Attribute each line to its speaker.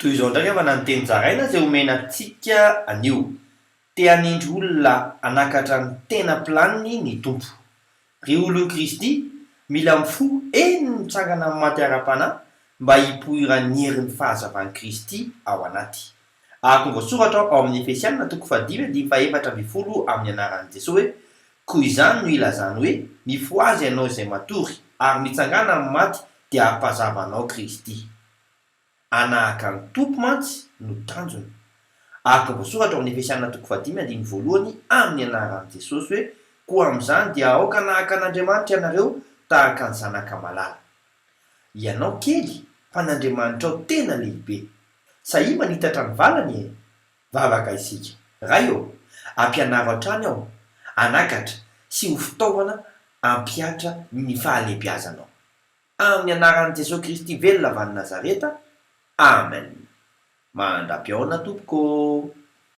Speaker 1: toy izao ndraiky fa nanonteny zaraina zay omena antsika anio te hanindry olona anakatra ny tena planiny ny tompo. Ry olon'i Kristy mila mifo eny mitsangana amin'ny maty ara-panahy mba hipoiran'ny herin'ny fahazavan'i Kristy ao anaty. Ahako voasoratra ao amin'ny Efesianina 4:14 amin'ny anaran'i Jesosy hoe koa izany no ilazany hoe mifo azy ianao izay matory ary mitsangana amin'ny maty dia hampazavanao Kristy. Anahaka ny tompo mantsy no tanjony. Ahako voasoratra ao amin'ny Efesianina 4:5 amin'ny anaran'i Jesosy hoe koa amin'izany dia aoka anahaka an'Andriamanitra ianareo tahaka ny zanaka malala. Ianao kely fa n'Andriamanitra ao tena lehibe. Sahia manitatra ny valany e. Vavaka isika. Ray eo, ampianaro hatrany aho, anakatra sy ho fitaovana ampiatra ny fahalehibiazanao. Amin'ny anaran'i Jesosy Kristy velona avy any Nazareta. Amen. Mandra-piaona tompoko.